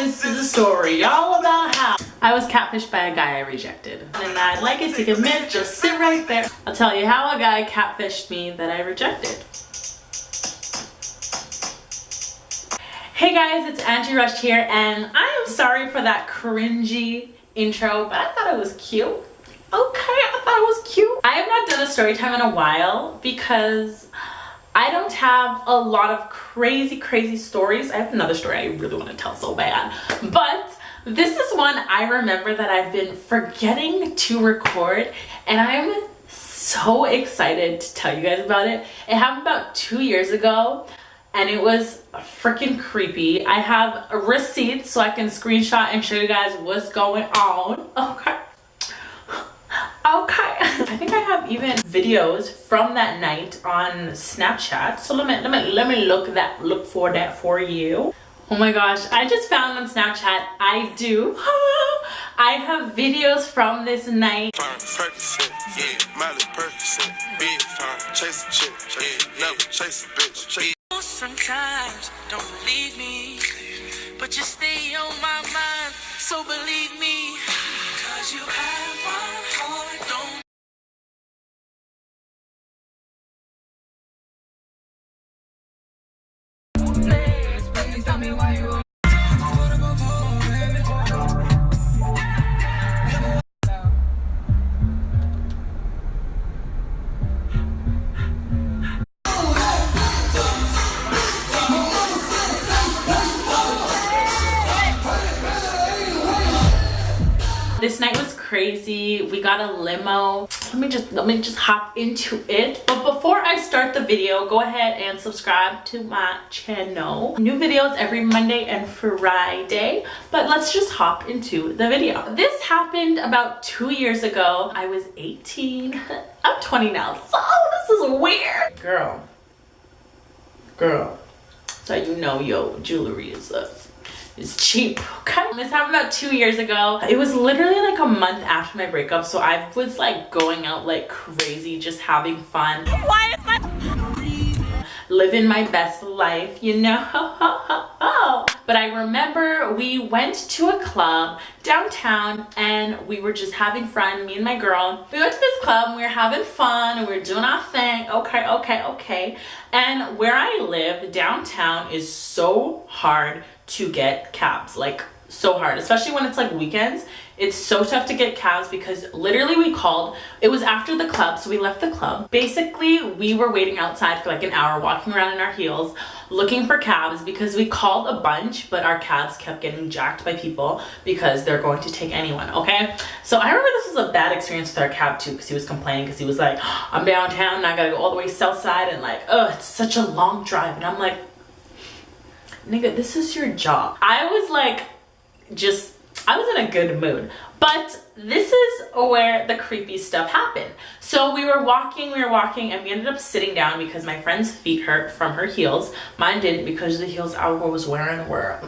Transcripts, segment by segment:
this is a story all about how I was catfished by a guy I rejected. And I'd like it to admit, just sit right there. I'll tell you how a guy catfished me that I rejected. Hey guys, it's Angie Rush here, and I am sorry for that cringy intro, but I thought it was cute. Okay, I thought it was cute. I have not done a story time in a while because I don't have a lot of crazy stories. I have another story I really want to tell so bad, but this is one I remember that I've been forgetting to record, and I'm so excited to tell you guys about it. It happened about 2 years ago, and it was freaking creepy. I have a receipt so I can screenshot and show you guys what's going on. Okay. I think I have even videos from that night on Snapchat. So let me look for that for you. Oh my gosh, I just found on Snapchat I do. I have videos from this night. Sometimes don't believe me, but you stay on my mind, so believe me, 'cause you have my heart. Don't please tell me why you This night was crazy. We got a limo. Let me just hop into it. But before I start the video, go ahead and subscribe to my channel. New videos every Monday and Friday. But let's just hop into the video. This happened about 2 years ago. I was 18. I'm 20 now. So this is weird. Girl. So you know your jewelry is cheap. Okay, this happened about 2 years ago. It was literally like a month after my breakup, so I was like going out like crazy, just having fun. Why is that? Living my best life, you know. But I remember we went to a club downtown and we were just having fun, me and my girl. We went to this club and we were having fun and we were doing our thing. Okay. And where I live downtown is so hard to get cabs, like so hard, especially when it's like weekends. It's so tough to get cabs because literally we called, it was after the club, so we left the club. Basically we were waiting outside for like an hour, walking around in our heels looking for cabs because we called a bunch, but our cabs kept getting jacked by people because they're going to take anyone. Okay, so I remember this was a bad experience with our cab too, because he was complaining because he was like, I'm downtown and I gotta go all the way south side, and like, oh, it's such a long drive. And I'm like, nigga, this is your job. I was like, I was in a good mood, but this is where the creepy stuff happened. So we were walking, and we ended up sitting down because my friend's feet hurt from her heels. Mine didn't, because the heels I was wearing were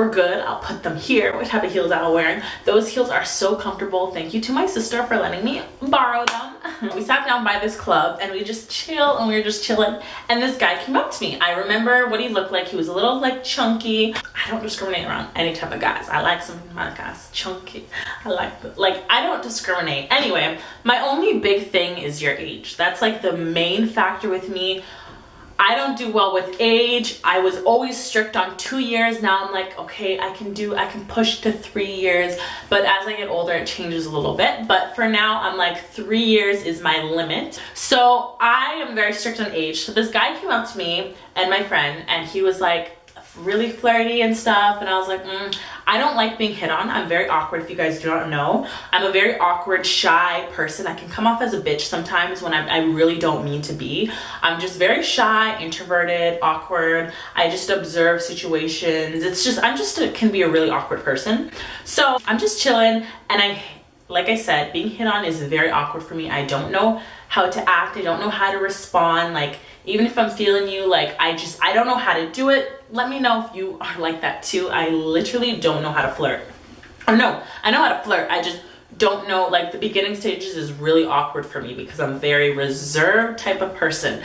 good. I'll put them here. What type of heels I was wearing? Those heels are so comfortable. Thank you to my sister for letting me borrow them. We sat down by this club and we just chill, and we were just chilling, and this guy came up to me. I remember what he looked like. He was a little like chunky. I don't discriminate around any type of guys. I like some of my guys chunky. I don't discriminate. Anyway, my only big thing is your age. That's like the main factor with me. I don't do well with age. I was always strict on 2 years. Now I'm like, okay, I can push to 3 years, but as I get older it changes a little bit. But for now I'm like 3 years is my limit. So I am very strict on age. So this guy came up to me and my friend, and he was like really flirty and stuff, and I was like, I don't like being hit on. I'm very awkward, if you guys do not know. I'm a very awkward, shy person. I can come off as a bitch sometimes when I really don't mean to be. I'm just very shy, introverted, awkward. I just observe situations. Can be a really awkward person. So I'm just chilling, and like I said, being hit on is very awkward for me. I don't know how to act. I don't know how to respond. Like, even if I'm feeling you, like, I don't know how to do it. Let me know if you are like that too. I literally don't know how to flirt. Or no, I know how to flirt. I just don't know, like, the beginning stages is really awkward for me because I'm a very reserved type of person.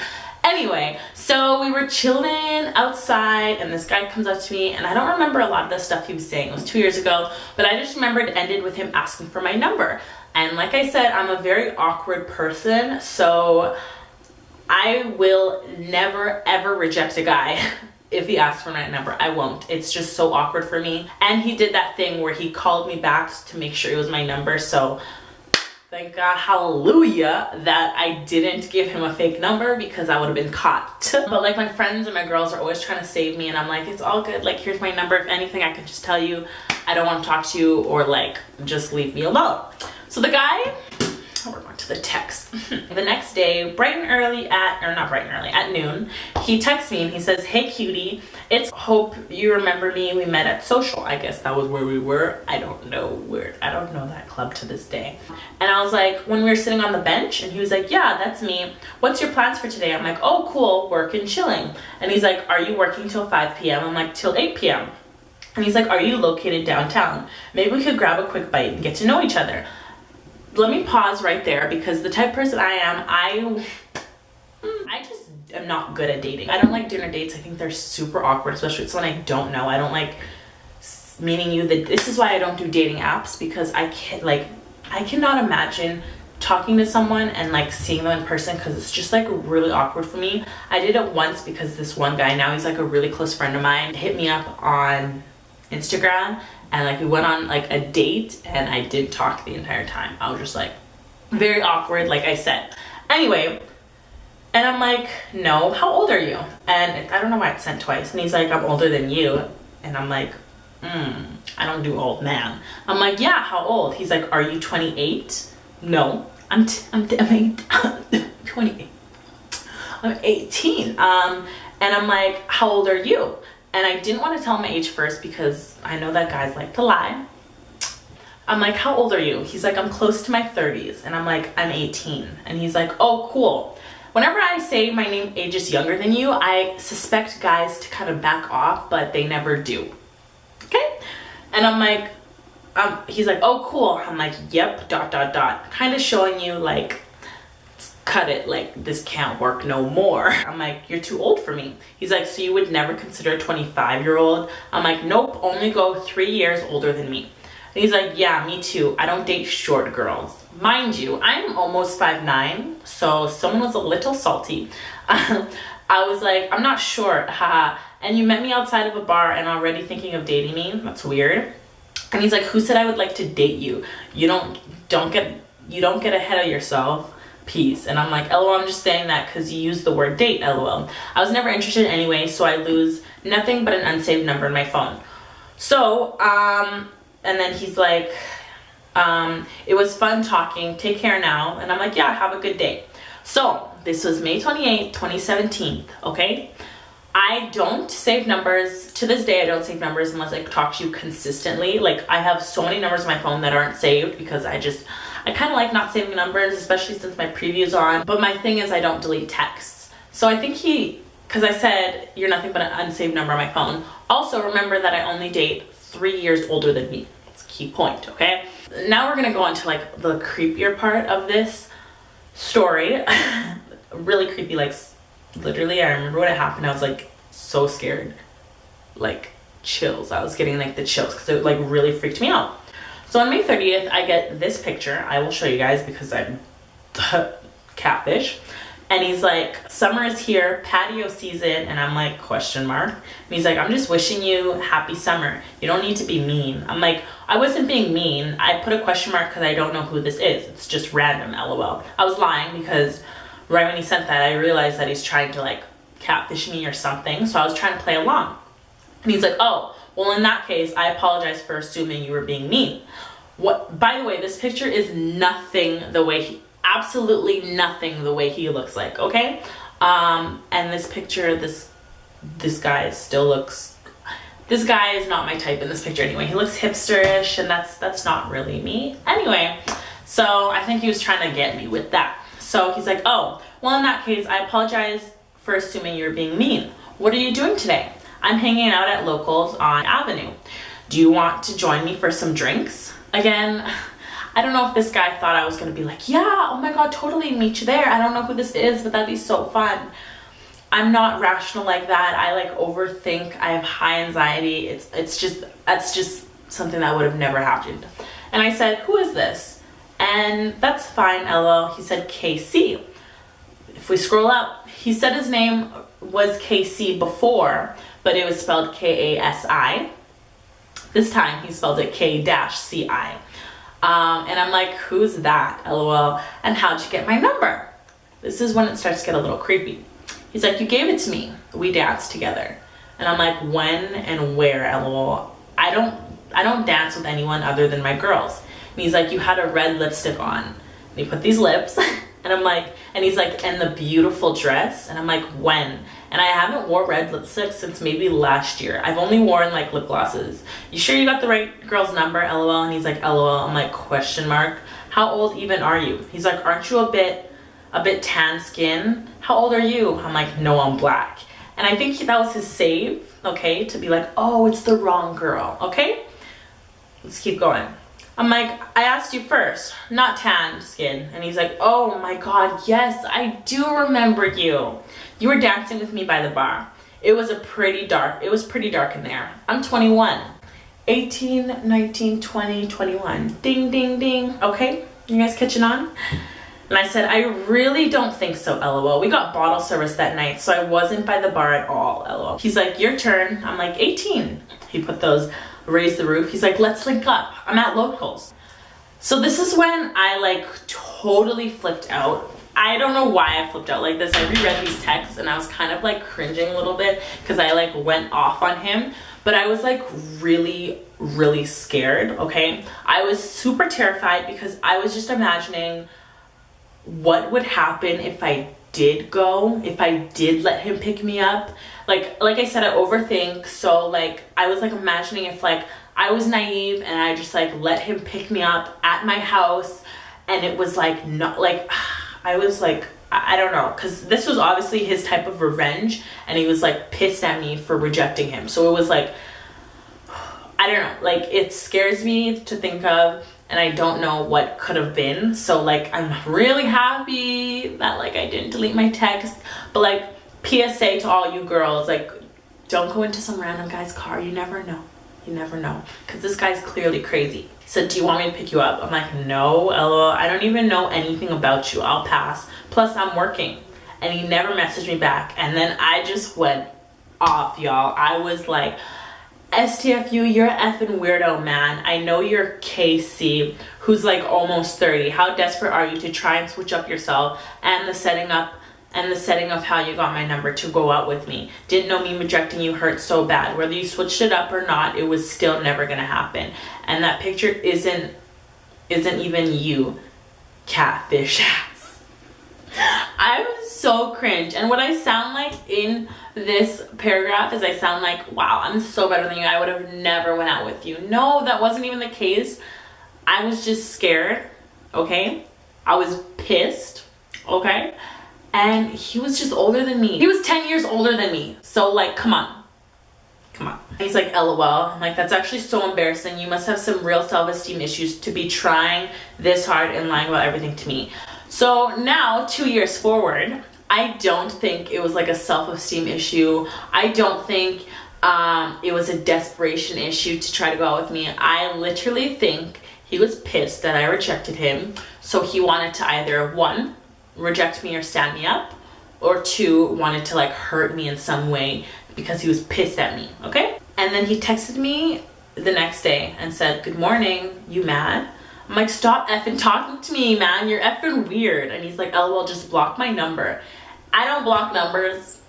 Anyway, so we were chilling outside and this guy comes up to me, and I don't remember a lot of the stuff he was saying. It was 2 years ago, but I just remember it ended with him asking for my number. And like I said, I'm a very awkward person, so I will never ever reject a guy if he asks for my number. I won't. It's just so awkward for me. And he did that thing where he called me back to make sure it was my number, so thank God, hallelujah, that I didn't give him a fake number, because I would have been caught. But like, my friends and my girls are always trying to save me, and I'm like, it's all good. Like, here's my number. If anything, I can just tell you I don't want to talk to you, or like, just leave me alone. So the guy, we're going to the text. The next day, bright and early at noon, he texts me and he says, hey cutie, it's hope you remember me. We met at social. I guess that was where we were. I don't know that club to this day. And I was like, when we were sitting on the bench, and he was like, yeah, that's me. What's your plans for today? I'm like, oh cool, work and chilling. And he's like, are you working till 5 p.m.? I'm like, till 8 p.m. And he's like, are you located downtown? Maybe we could grab a quick bite and get to know each other. Let me pause right there, because the type of person I am, I just am not good at dating. I don't like dinner dates. I think they're super awkward, especially with someone I don't know. I don't like meeting you. This is why I don't do dating apps, because I cannot imagine talking to someone and like seeing them in person, because it's just like really awkward for me. I did it once because this one guy, now he's like a really close friend of mine, hit me up on Instagram, and like we went on like a date, and I didn't talk the entire time. I was just like very awkward, like I said. Anyway, and I'm like, no, how old are you? And I don't know why it's sent twice. And he's like, I'm older than you. And I'm like, I don't do old man. I'm like, yeah, how old? He's like, are you 28? No, I'm 28. I'm 18. And I'm like, how old are you? And I didn't want to tell my age first, because I know that guys like to lie. I'm like, how old are you? He's like, I'm close to my 30s. And I'm like, I'm 18. And he's like, oh, cool. Whenever I say my age is younger than you, I suspect guys to kind of back off, but they never do. Okay? And I'm like, he's like, oh, cool. I'm like, yep, ... Kind of showing you like, cut it, like this can't work no more. I'm like, you're too old for me. He's like, so you would never consider a 25-year-old? I'm like, nope, only go 3 years older than me. And he's like, yeah, me too. I don't date short girls. Mind you, I'm almost 5'9", so someone was a little salty. I was like, I'm not short, haha. And you met me outside of a bar and already thinking of dating me? That's weird. And he's like, who said I would like to date you? You don't get ahead of yourself. Peace. And I'm like, lol, I'm just saying that because you used the word date, lol. I was never interested anyway, so I lose nothing but an unsaved number in my phone. So, and then he's like, it was fun talking, take care now. And I'm like, yeah, have a good day. So this was May 28th, 2017, okay? I don't save numbers. To this day, I don't save numbers unless I talk to you consistently. Like, I have so many numbers on my phone that aren't saved, because I kind of like not saving numbers, especially since my preview's on. But my thing is, I don't delete texts. So I think because I said, you're nothing but an unsaved number on my phone. Also, remember that I only date 3 years older than me. That's a key point, okay? Now we're gonna go on to like the creepier part of this story. Really creepy, like literally, I remember when it happened, I was like so scared. Like chills. I was getting like the chills because it like really freaked me out. So on May 30th, I get this picture. I will show you guys because I'm catfish. And he's like, summer is here, patio season. And I'm like, question mark. And he's like, I'm just wishing you happy summer. You don't need to be mean. I'm like, I wasn't being mean. I put a question mark because I don't know who this is. It's just random, lol. I was lying because right when he sent that, I realized that he's trying to like catfish me or something. So I was trying to play along. And he's like, oh, well, in that case, I apologize for assuming you were being mean. By the way, this picture is nothing the way absolutely nothing the way he looks like, okay? And this picture, this guy still looks, this guy is not my type in this picture anyway. He looks hipsterish, and that's not really me. Anyway, so I think he was trying to get me with that. So he's like, oh, well, in that case, I apologize for assuming you're being mean. What are you doing today? I'm hanging out at Locals on Avenue. Do you want to join me for some drinks? Again, I don't know if this guy thought I was gonna be like, yeah, oh my god, totally meet you there. I don't know who this is, but that'd be so fun. I'm not rational like that. I like overthink. I have high anxiety. That's just something that would have never happened. And I said, who is this? And that's fine, LOL. He said KC. If we scroll up, he said his name was KC before, but it was spelled KASI. This time he spelled it K-CI. And I'm like, who's that? LOL. And how'd you get my number? This is when it starts to get a little creepy. He's like, you gave it to me. We danced together. And I'm like, when and where? LOL. I don't dance with anyone other than my girls. And he's like, you had a red lipstick on. And he put these lips. And I'm like, and he's like, and the beautiful dress. And I'm like, when? And I haven't wore red lipstick since maybe last year. I've only worn like lip glosses. You sure you got the right girl's number? LOL. And he's like, LOL. I'm like, question mark. How old even are you? He's like, aren't you a bit tan skin? How old are you? I'm like, no, I'm black. And I think that was his save, okay, to be like, oh, it's the wrong girl, okay? Let's keep going. I'm like, I asked you first, not tan skin. And he's like, oh my God, yes, I do remember you. You were dancing with me by the bar. It was pretty dark in there. I'm 21. 18, 19, 20, 21. Ding, ding, ding. Okay, you guys catching on? And I said, I really don't think so, LOL. We got bottle service that night, so I wasn't by the bar at all, LOL. He's like, your turn. I'm like, 18. He put those, raise the roof. He's like, let's link up. I'm at Locals. So this is when I like totally flipped out. I don't know why I flipped out like this. I reread these texts and I was kind of like cringing a little bit because I like went off on him. But I was like really, really scared, okay? I was super terrified because I was just imagining what would happen if I did go, if I did let him pick me up. Like I said, I overthink. So like I was like imagining if like I was naive and I just like let him pick me up at my house, and it was like not like I was like, I don't know, because this was obviously his type of revenge, and he was like pissed at me for rejecting him. So it was like, I don't know, like it scares me to think of, and I don't know what could have been. So like I'm really happy that like I didn't delete my text. But like PSA to all you girls, like don't go into some random guy's car. You never know. You never know, because this guy's clearly crazy. He said, do you want me to pick you up? I'm like, no, LOL. I don't even know anything about you. I'll pass. Plus I'm working. And he never messaged me back. And then I just went off, y'all. I was like, STFU, you're an effing weirdo, man. I know you're KC, who's like almost 30. How desperate are you to try and switch up yourself and the setting of how you got my number to go out with me? Didn't know me rejecting you hurt so bad. Whether you switched it up or not, it was still never gonna happen. And that picture isn't even you, catfish ass. I was so cringe. And what I sound like in this paragraph is I sound like, wow, I'm so better than you. I would have never went out with you. No, that wasn't even the case. I was just scared, okay? I was pissed, okay? And he was just older than me. He was 10 years older than me. So like, come on. And he's like, LOL. I'm like, that's actually so embarrassing. You must have some real self-esteem issues to be trying this hard and lying about everything to me. So now, 2 years forward, I don't think it was like a self-esteem issue. I don't think it was a desperation issue to try to go out with me. I literally think he was pissed that I rejected him. So he wanted to either, one, reject me or stand me up, or two, wanted to like hurt me in some way because he was pissed at me, okay? And then he texted me the next day and said, good morning, you mad? I'm like, stop effing talking to me, man. You're effing weird. And he's like, LOL, just block my number. I don't block numbers.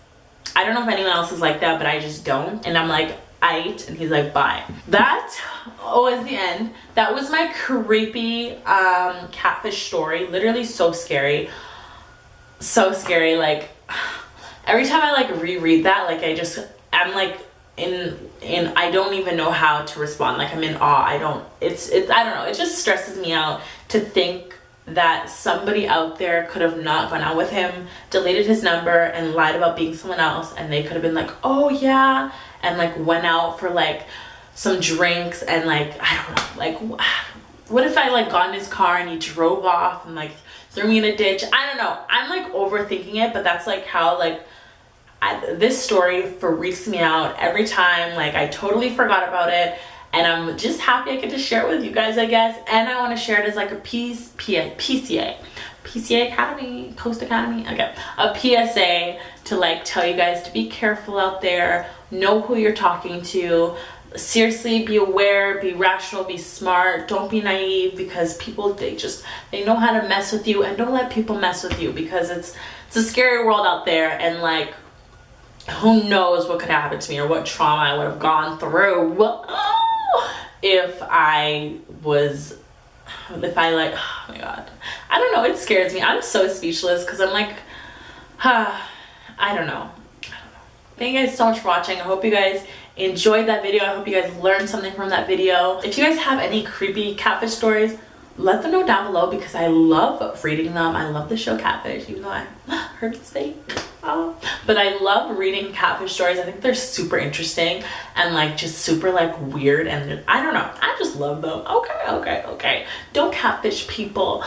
I don't know if anyone else is like that, but I just don't. And I'm like, aight. And he's like, bye. That was the end. That was my creepy catfish story. Literally so scary. So scary. Like every time I like reread that, like I'm like in I don't even know how to respond. Like I'm in awe. I don't know, it just stresses me out to think that somebody out there could have not gone out with him, deleted his number and lied about being someone else, and they could have been like, oh yeah, and like went out for like some drinks, and like I don't know, like what if I like got in his car and he drove off and like threw me in a ditch? I don't know. I'm like overthinking it, but that's like how like This story freaks me out every time. Like, I totally forgot about it, and I'm just happy I get to share it with you guys, I guess. And I want to share it as like a PCA Academy, Post Academy, okay, a PSA to like tell you guys to be careful out there, know who you're talking to. Seriously, be aware, be rational, be smart, don't be naive, because people, they know how to mess with you, and don't let people mess with you, because it's a scary world out there, and like, who knows what could happen to me or what trauma I would have gone through if I like, oh my god, I don't know, it scares me. I'm so speechless, because I'm like, I don't know. Thank you guys so much for watching. I hope you guys enjoyed that video. I hope you guys learned something from that video. If you guys have any creepy catfish stories, let them know down below, because I love reading them. I love the show Catfish, even though I heard it's fake. But I love reading catfish stories. I think they're super interesting and like just super like weird, and I don't know, I just love them. Okay, don't catfish people.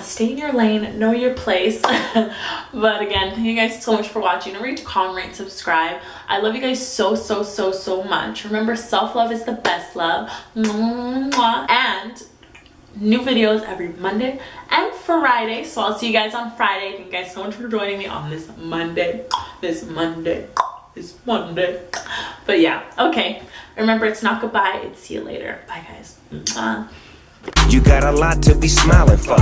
Stay in your lane, know your place. But again, thank you guys so much for watching. Don't forget to comment, rate, subscribe. I love you guys so much. Remember, self-love is the best love. And new videos every Monday and Friday, so I'll see you guys on Friday. Thank you guys so much for joining me on this Monday. But yeah, okay, remember, it's not goodbye, it's see you later. Bye guys. You got a lot to be smiling for.